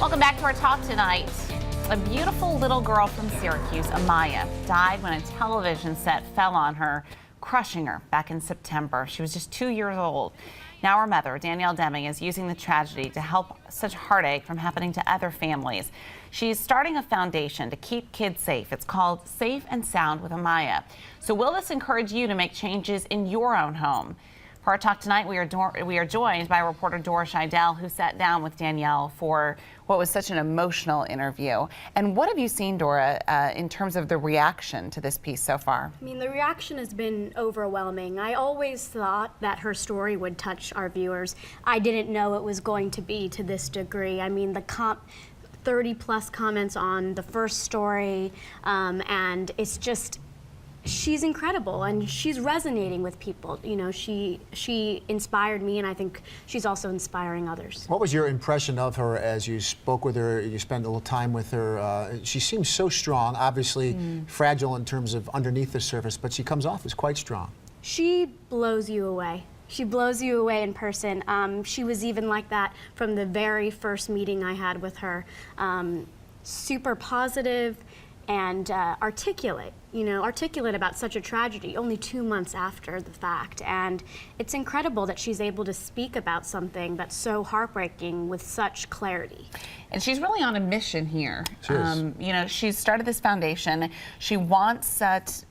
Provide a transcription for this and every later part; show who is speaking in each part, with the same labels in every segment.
Speaker 1: Welcome back to our talk tonight. A beautiful little girl from Syracuse, Amaya, died when a television set fell on her, crushing her back in September. She was just 2 years old. Now her mother, Danielle Deming, is using the tragedy to help such heartache from happening to other families. She's starting a foundation to keep kids safe. It's called Safe and Sound with Amaya. So will this encourage you to make changes in your own home? For our talk tonight, we are joined by reporter Dora Scheidel, who sat down with Danielle for what was such an emotional interview. And what have you seen, Dora, in terms of the reaction to this piece so far?
Speaker 2: I mean, the reaction has been overwhelming. I always thought that her story would touch our viewers. I didn't know it was going to be to this degree. I mean, the 30+ comments on the first story, and it's just, she's incredible and she's resonating with people. You know, she inspired me, and I think she's also inspiring others.
Speaker 3: What was your impression of her as you spoke with her, you spent a little time with her? She seems so strong, obviously fragile in terms of underneath the surface, but she comes off as quite strong. She
Speaker 2: blows you away. She blows you away in person. She was even like that from the very first meeting I had with her. Super positive and articulate about such a tragedy only 2 months after the fact. And it's incredible that she's able to speak about something that's so heartbreaking with such clarity.
Speaker 1: And she's really on a mission here.
Speaker 3: She is.
Speaker 1: You know, she's started this foundation. She wants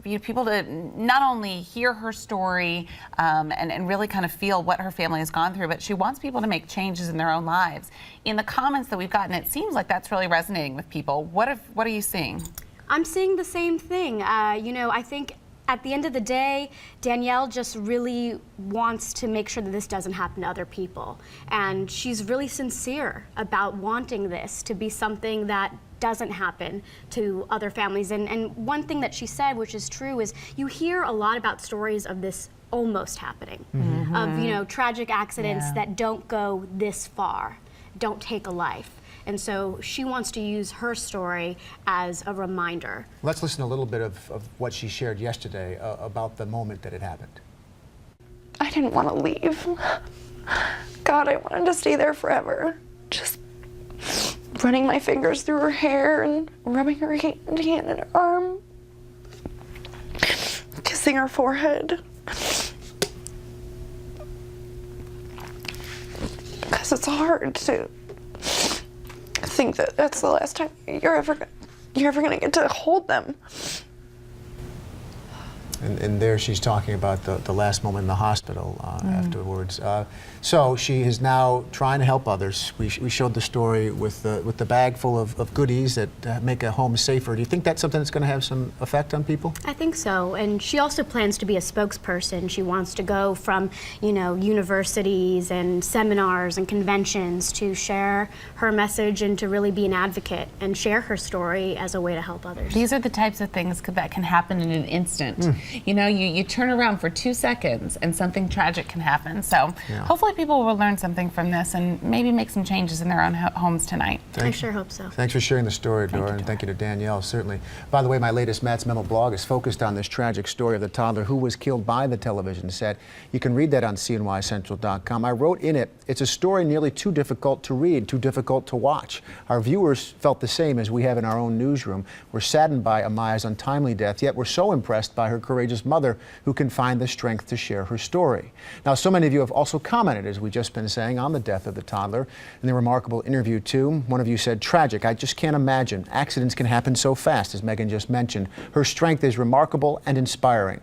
Speaker 1: people to not only hear her story and really kind of feel what her family has gone through, but she wants people to make changes in their own lives. In the comments that we've gotten, it seems like that's really resonating with people. What are you seeing?
Speaker 2: I'm seeing the same thing. You know, I think at the end of the day, Danielle just really wants to make sure that this doesn't happen to other people. And she's really sincere about wanting this to be something that doesn't happen to other families. And one thing that she said, which is true, is you hear a lot about stories of this almost happening, of, you know, tragic accidents that don't go this far, don't take a life. And so she wants to use her story as a reminder.
Speaker 3: Let's listen to a little bit of what she shared yesterday about the moment that it happened.
Speaker 4: I didn't want to leave. God, I wanted to stay there forever. Just running my fingers through her hair and rubbing her hand in her arm, kissing her forehead. Because it's hard to think that that's the last time you're ever gonna get to hold them.
Speaker 3: And there she's talking about the last moment in the hospital afterwards. So she is now trying to help others. We showed the story with the bag full of goodies that make a home safer. Do you think that's something that's going to have some effect on people?
Speaker 2: I think so. And she also plans to be a spokesperson. She wants to go from, you know, universities and seminars and conventions to share her message and to really be an advocate and share her story as a way to help others.
Speaker 1: These are the types of things that can happen in an instant. You know, you turn around for 2 seconds and something tragic can happen. So hopefully people will learn something from this and maybe make some changes in their own homes tonight.
Speaker 2: I sure hope so.
Speaker 3: Thanks for sharing the story, Dora, and thank you to Danielle, certainly. By the way, my latest Matt's Memo blog is focused on this tragic story of the toddler who was killed by the television set. You can read that on cnycentral.com. I wrote in it, it's a story nearly too difficult to read, too difficult to watch. Our viewers felt the same as we have in our own newsroom. We're saddened by Amaya's untimely death, yet we're so impressed by her courageous mother who can find the strength to share her story. Now, so many of you have also commented, as we've just been saying, on the death of the toddler in the remarkable interview too. One of you said, tragic, I just can't imagine. Accidents can happen so fast, as Megan just mentioned. Her strength is remarkable and inspiring.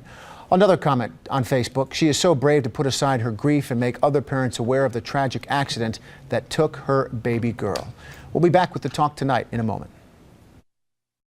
Speaker 3: Another comment on Facebook, she is so brave to put aside her grief and make other parents aware of the tragic accident that took her baby girl. We'll be back with the talk tonight in a moment.